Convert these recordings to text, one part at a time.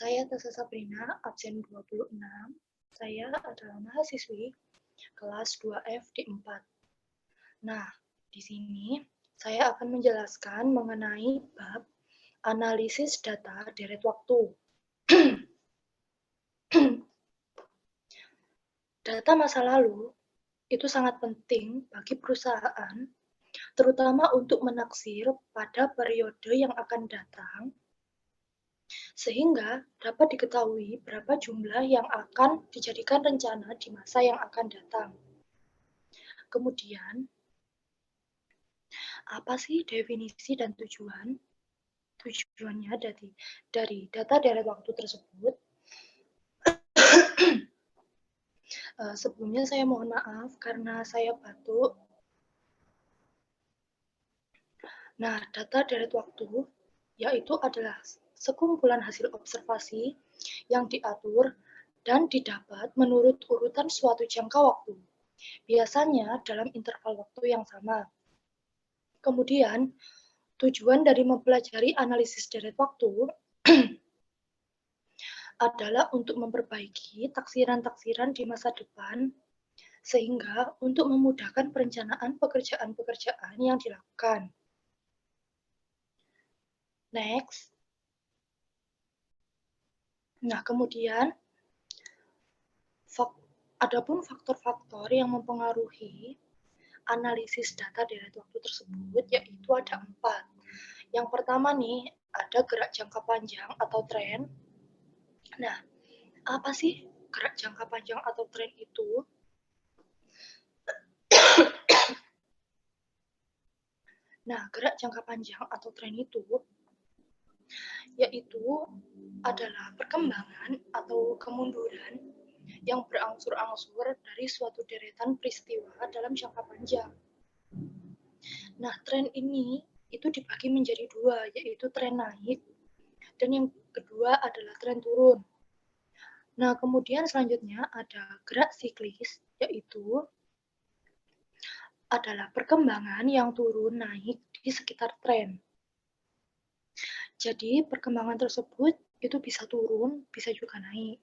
Saya Tessa Sabrina, absen 26. Saya adalah mahasiswi kelas 2F di 4. Nah, di sini saya akan menjelaskan mengenai bab analisis data deret waktu. Data masa lalu itu sangat penting bagi perusahaan, terutama untuk menaksir pada periode yang akan datang, sehingga dapat diketahui berapa jumlah yang akan dijadikan rencana di masa yang akan datang. Kemudian, apa sih definisi dan tujuan? Tujuannya dari data deret waktu tersebut. Sebelumnya saya mohon maaf karena saya batuk. Nah, data deret waktu yaitu adalah sekumpulan hasil observasi yang diatur dan didapat menurut urutan suatu jangka waktu, biasanya dalam interval waktu yang sama. Kemudian, tujuan dari mempelajari analisis deret waktu adalah untuk memperbaiki taksiran-taksiran di masa depan, sehingga untuk memudahkan perencanaan pekerjaan-pekerjaan yang dilakukan. Next. Nah, kemudian adapun faktor-faktor yang mempengaruhi analisis data deret waktu tersebut, yaitu ada 4. Yang pertama nih, ada gerak jangka panjang atau tren. Nah, apa sih gerak jangka panjang atau tren itu? Nah, gerak jangka panjang atau tren itu yaitu adalah perkembangan atau kemunduran yang berangsur-angsur dari suatu deretan peristiwa dalam jangka panjang. Nah, tren ini itu dibagi menjadi 2, yaitu tren naik dan yang kedua adalah tren turun. Nah, kemudian selanjutnya ada gerak siklis, yaitu adalah perkembangan yang turun naik di sekitar tren. Jadi, perkembangan tersebut itu bisa turun, bisa juga naik.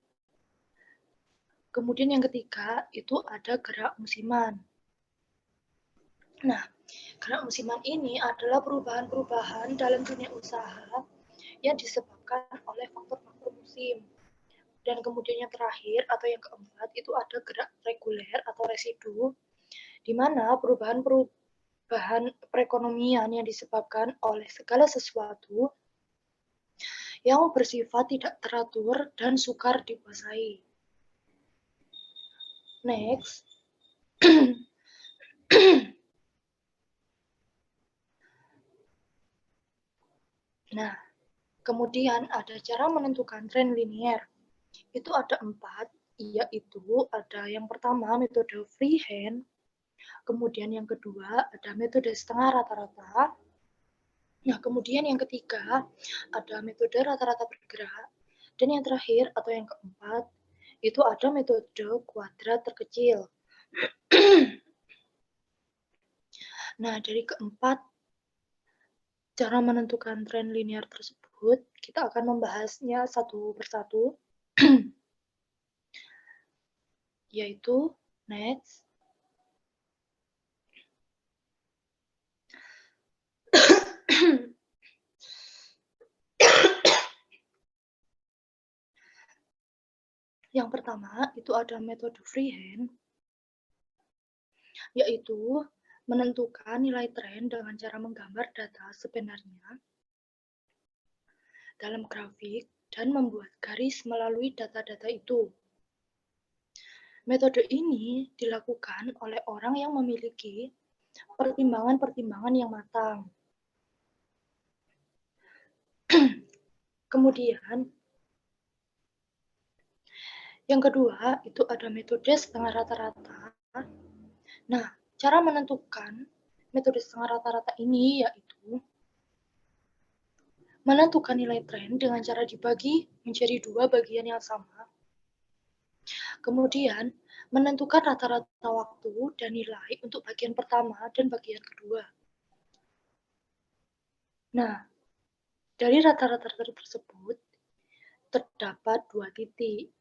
Kemudian yang ketiga, itu ada gerak musiman. Nah, gerak musiman ini adalah perubahan-perubahan dalam dunia usaha yang disebabkan oleh faktor-faktor musim. Dan kemudian yang terakhir atau yang keempat itu ada gerak reguler atau residu, di mana perubahan perekonomian yang disebabkan oleh segala sesuatu yang bersifat tidak teratur dan sukar dikuasai. Next. Nah, kemudian ada cara menentukan tren linier. Itu ada 4, yaitu ada yang pertama metode freehand, kemudian yang kedua ada metode setengah rata-rata. Nah, kemudian yang ketiga ada metode rata-rata bergerak, dan yang terakhir atau yang keempat itu ada metode kuadrat terkecil. Nah, dari keempat cara menentukan tren linear tersebut, kita akan membahasnya satu persatu, yaitu next. Yang pertama itu ada metode freehand, yaitu menentukan nilai tren dengan cara menggambar data sebenarnya dalam grafik dan membuat garis melalui data-data itu. Metode ini dilakukan oleh orang yang memiliki pertimbangan-pertimbangan yang matang. Kemudian, yang kedua itu ada metode setengah rata-rata. Nah, cara menentukan metode setengah rata-rata ini yaitu menentukan nilai tren dengan cara dibagi menjadi 2 bagian yang sama. Kemudian, menentukan rata-rata waktu dan nilai untuk bagian pertama dan bagian kedua. Nah, dari rata-rata tersebut, terdapat dua titik.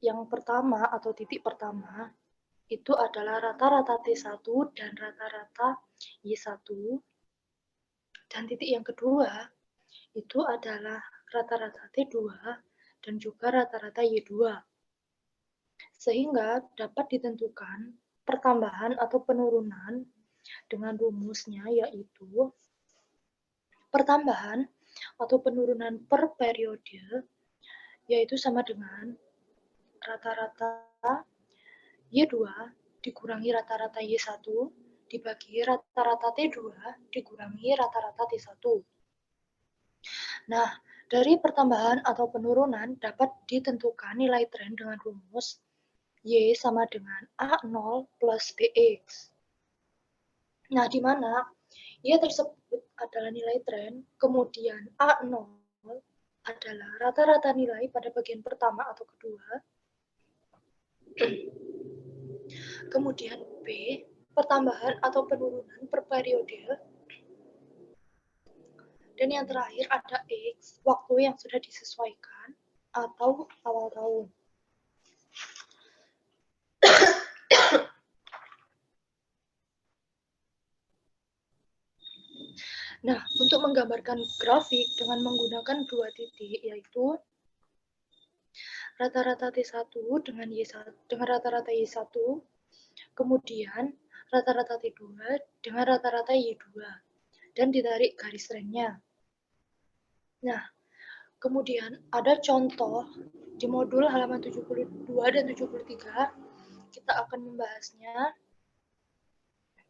Yang pertama atau titik pertama itu adalah rata-rata T1 dan rata-rata Y1. Dan titik yang kedua itu adalah rata-rata T2 dan juga rata-rata Y2. Sehingga dapat ditentukan pertambahan atau penurunan dengan rumusnya yaitu pertambahan atau penurunan per periode yaitu sama dengan rata-rata Y2 dikurangi rata-rata Y1 dibagi rata-rata T2 dikurangi rata-rata T1. Nah, dari pertambahan atau penurunan dapat ditentukan nilai tren dengan rumus Y sama dengan A0 plus BX. Nah, di mana Y tersebut adalah nilai tren, kemudian A0 adalah rata-rata nilai pada bagian pertama atau kedua, kemudian B, pertambahan atau penurunan per periode, dan yang terakhir ada X, waktu yang sudah disesuaikan atau awal tahun. Nah, untuk menggambarkan grafik dengan menggunakan dua titik, yaitu rata-rata T1 dengan Y1 dengan rata-rata Y1, kemudian rata-rata T2 dengan rata-rata Y2, dan ditarik garis trennya. Nah, kemudian ada contoh di modul halaman 72 dan 73, kita akan membahasnya,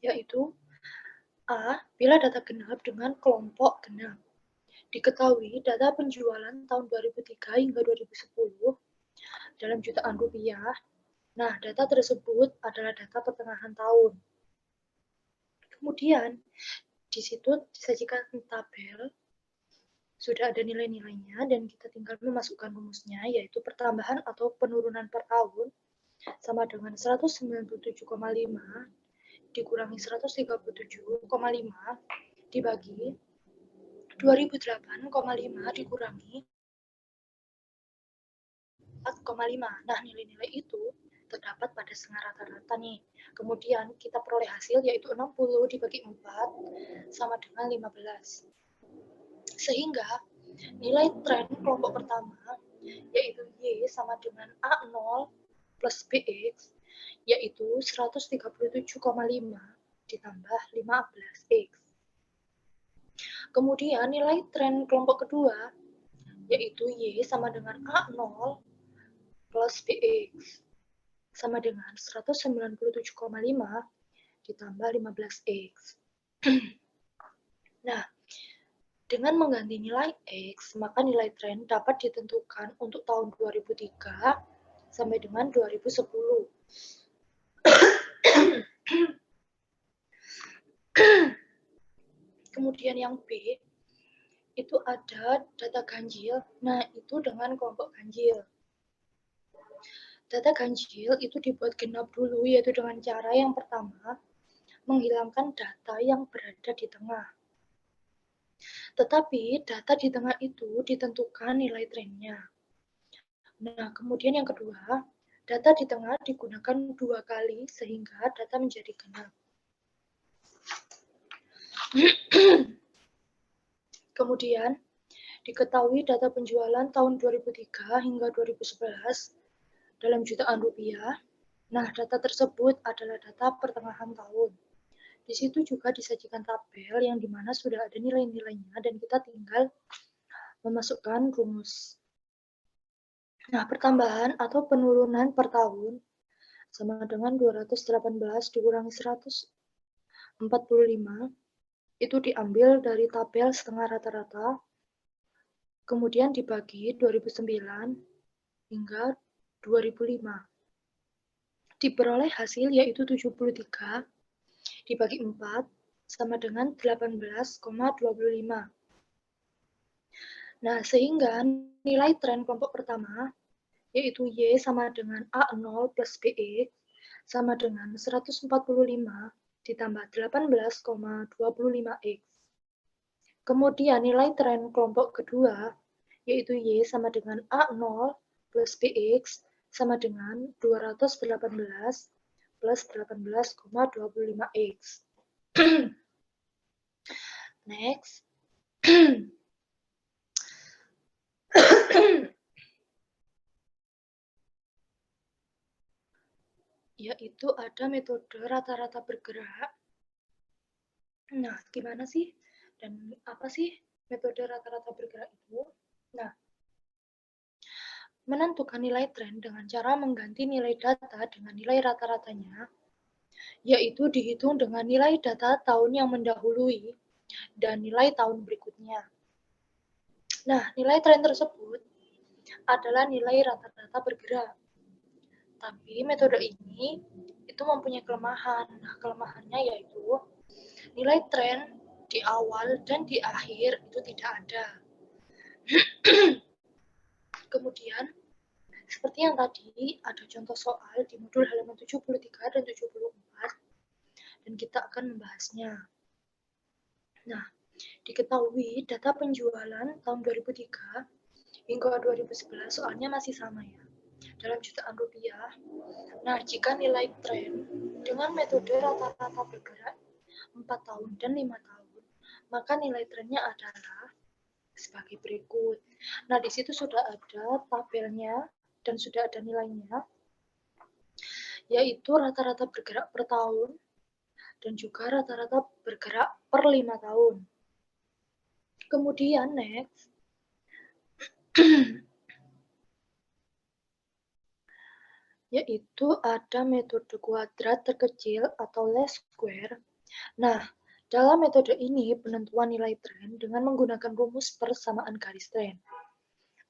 yaitu A. Bila data genap dengan kelompok genap. Diketahui data penjualan tahun 2003 hingga 2010 dalam jutaan rupiah. Nah, data tersebut adalah data pertengahan tahun. Kemudian, di situ disajikan tabel, sudah ada nilai-nilainya, dan kita tinggal memasukkan rumusnya, yaitu pertambahan atau penurunan per tahun sama dengan 197,5 dikurangi 137,5 dibagi 2008,5 dikurangi 4,5. Nah, nilai-nilai itu terdapat pada setengah rata-rata nih. Kemudian kita peroleh hasil yaitu 60 dibagi 4 sama dengan 15. Sehingga nilai tren kelompok pertama yaitu Y sama dengan A0 plus BX yaitu 137,5 ditambah 15X. Kemudian nilai tren kelompok kedua yaitu Y sama dengan A0 plus BX sama dengan 197,5 ditambah 15X. Nah, dengan mengganti nilai X, maka nilai tren dapat ditentukan untuk tahun 2003 sampai dengan 2010. Kemudian yang B, itu ada data ganjil. Nah, itu dengan kelompok ganjil. Data ganjil itu dibuat genap dulu, yaitu dengan cara yang pertama, menghilangkan data yang berada di tengah. Tetapi data di tengah itu ditentukan nilai trennya. Nah, kemudian yang kedua, data di tengah digunakan 2 kali sehingga data menjadi genap. Kemudian, diketahui data penjualan tahun 2003 hingga 2011 dalam jutaan rupiah. Nah, data tersebut adalah data pertengahan tahun. Di situ juga disajikan tabel yang dimana sudah ada nilai-nilainya dan kita tinggal memasukkan rumus. Nah, pertambahan atau penurunan per tahun sama dengan 218 dikurangi 145 itu diambil dari tabel setengah rata-rata, kemudian dibagi 2009 hingga 2005. Diperoleh hasil yaitu 73 dibagi 4 sama dengan 18,25. Nah, sehingga nilai tren kelompok pertama yaitu Y sama dengan A0 plus BX sama dengan 145 ditambah 18,25X. Kemudian nilai tren kelompok kedua yaitu Y sama dengan A0 plus BX sama dengan 218 plus 18,25X. Next. Yaitu ada metode rata-rata bergerak. Nah, gimana sih? Dan apa sih metode rata-rata bergerak itu? Nah, menentukan nilai tren dengan cara mengganti nilai data dengan nilai rata-ratanya, yaitu dihitung dengan nilai data tahun yang mendahului dan nilai tahun berikutnya. Nah, nilai tren tersebut adalah nilai rata-rata bergerak. Tapi metode ini itu mempunyai kelemahan. Nah, kelemahannya yaitu nilai tren di awal dan di akhir itu tidak ada. Kemudian, seperti yang tadi, ada contoh soal di modul halaman 73 dan 74, dan kita akan membahasnya. Nah, diketahui data penjualan tahun 2003 hingga 2011 soalnya masih sama ya, dalam jutaan rupiah. Nah, jika nilai tren dengan metode rata-rata bergerak 4 tahun dan 5 tahun, maka nilai trennya adalah sebagai berikut. Nah, di situ sudah ada tabelnya dan sudah ada nilainya, yaitu rata-rata bergerak per tahun dan juga rata-rata bergerak per 5 tahun. Kemudian next, yaitu ada metode kuadrat terkecil atau least square. Nah, dalam metode ini penentuan nilai tren dengan menggunakan rumus persamaan garis tren,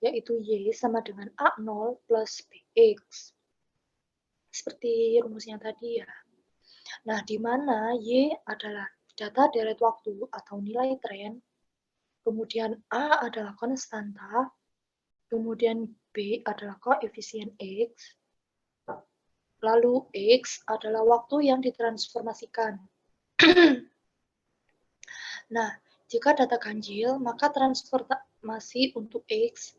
yaitu Y sama dengan A0 plus BX. Seperti rumusnya tadi ya. Nah, di mana Y adalah data deret waktu atau nilai tren, kemudian A adalah konstanta, kemudian B adalah koefisien X, lalu X adalah waktu yang ditransformasikan. Nah, jika data ganjil, maka transformasi untuk X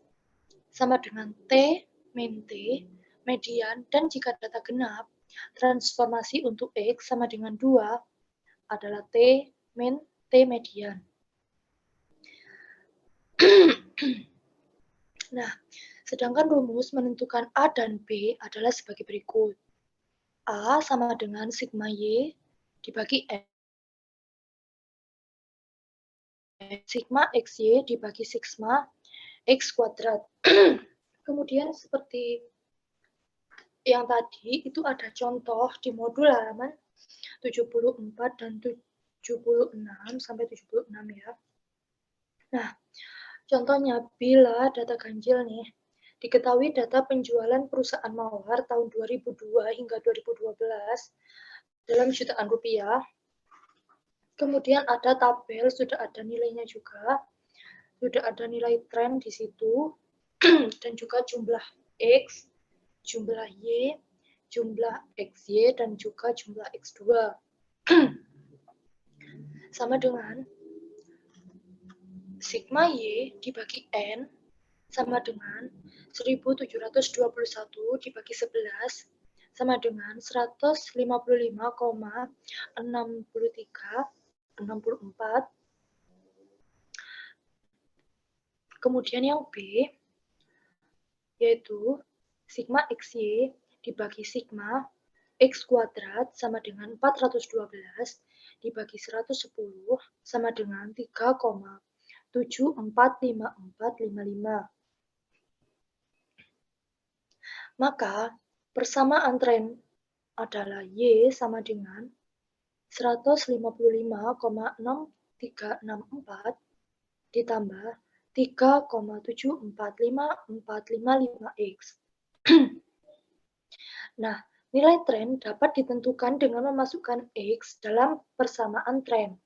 sama dengan T min T, median, dan jika data genap, transformasi untuk X sama dengan 2 adalah T min T median. Nah, sedangkan rumus menentukan A dan B adalah sebagai berikut. A sama dengan sigma Y dibagi X. Sigma XY dibagi sigma X kuadrat. Kemudian seperti yang tadi, itu ada contoh di modul halaman 74 dan 76 sampai 76 ya. Nah, contohnya bila data ganjil nih, diketahui data penjualan perusahaan Mawar tahun 2002 hingga 2012 dalam jutaan rupiah. Kemudian ada tabel, sudah ada nilainya juga, sudah ada nilai tren di situ, dan juga jumlah X, jumlah Y, jumlah XY, dan juga jumlah X2. Sama dengan sigma Y dibagi N sama dengan 1721 dibagi 11 sama dengan 155,6364. Kemudian yang B yaitu sigma XY dibagi sigma X kuadrat sama dengan 412 dibagi 110 sama dengan 3,745455. Maka persamaan tren adalah Y sama dengan 155,6364 ditambah 3,745455X. Nah, nilai tren dapat ditentukan dengan memasukkan X dalam persamaan tren.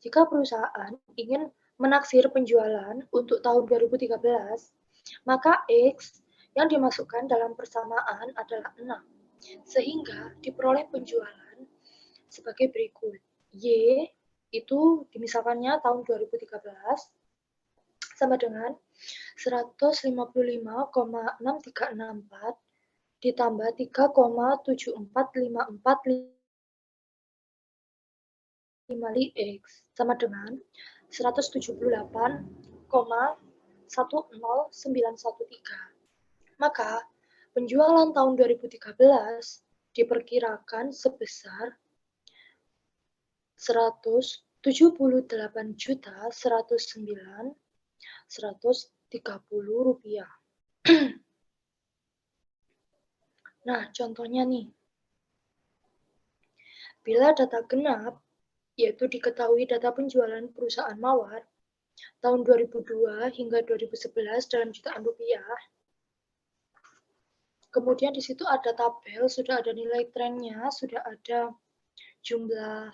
Jika perusahaan ingin menaksir penjualan untuk tahun 2013, maka X yang dimasukkan dalam persamaan adalah 6, sehingga diperoleh penjualan sebagai berikut. Y itu dimisalkannya tahun 2013, sama dengan 155,6364 ditambah 3,745455 X sama dengan 178,10913. Maka penjualan tahun 2013 diperkirakan sebesar 178.109.130 rupiah. Nah, contohnya nih. Bila data genap, yaitu diketahui data penjualan perusahaan mawar tahun 2002 hingga 2011 dalam jutaan rupiah. Kemudian di situ ada tabel, sudah ada nilai trennya, sudah ada jumlah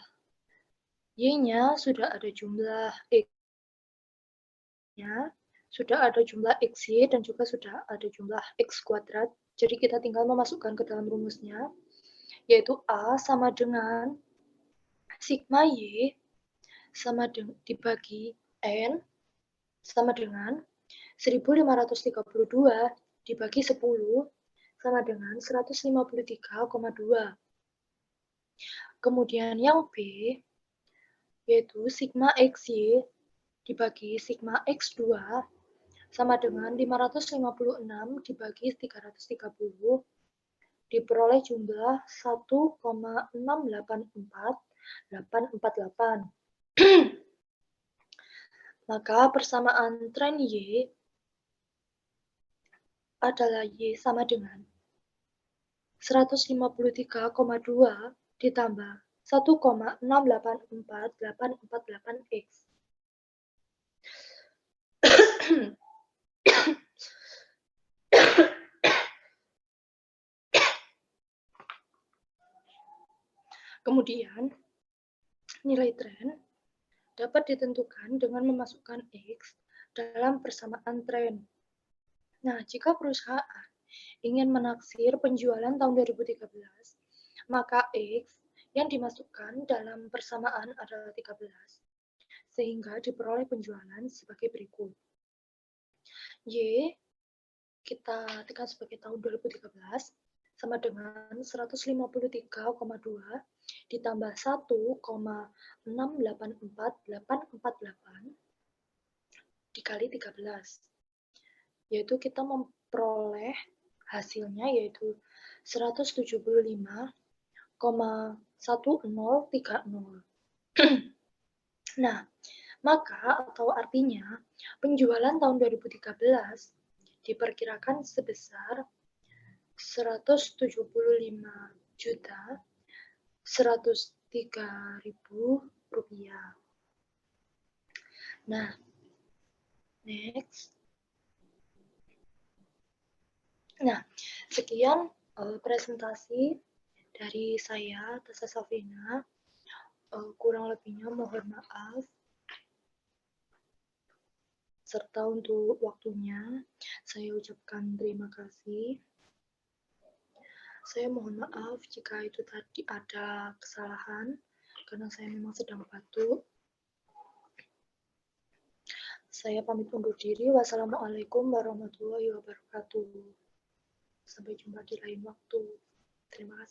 Y-nya, sudah ada jumlah X-nya, sudah ada jumlah XY, dan juga sudah ada jumlah X kuadrat. Jadi kita tinggal memasukkan ke dalam rumusnya, yaitu A sama dengan sigma Y sama dibagi N sama dengan 1532 dibagi 10 sama dengan 153,2. Kemudian yang B yaitu sigma XY dibagi sigma X2 sama dengan 556 dibagi 330 diperoleh jumlah 1,684848. Maka persamaan tren Y adalah Y sama dengan 153,2 ditambah 1,684848 X. Kemudian, nilai tren dapat ditentukan dengan memasukkan X dalam persamaan tren. Nah, jika perusahaan ingin menaksir penjualan tahun 2013, maka X yang dimasukkan dalam persamaan adalah 13, sehingga diperoleh penjualan sebagai berikut. Y kita tekan sebagai tahun 2013 sama dengan 153,2 ditambah 1,684848 dikali 13. Yaitu kita memperoleh hasilnya yaitu 175,1030. Nah, maka atau artinya penjualan tahun 2013 diperkirakan sebesar 175.103.000 rupiah. Nah, next. Nah, sekian presentasi dari saya, Tessa Safina. Kurang lebihnya mohon maaf. Serta untuk waktunya, saya ucapkan terima kasih. Saya mohon maaf jika itu tadi ada kesalahan, karena saya memang sedang batuk. Saya pamit undur diri. Wassalamualaikum warahmatullahi wabarakatuh. Sampai jumpa di lain waktu. Terima kasih.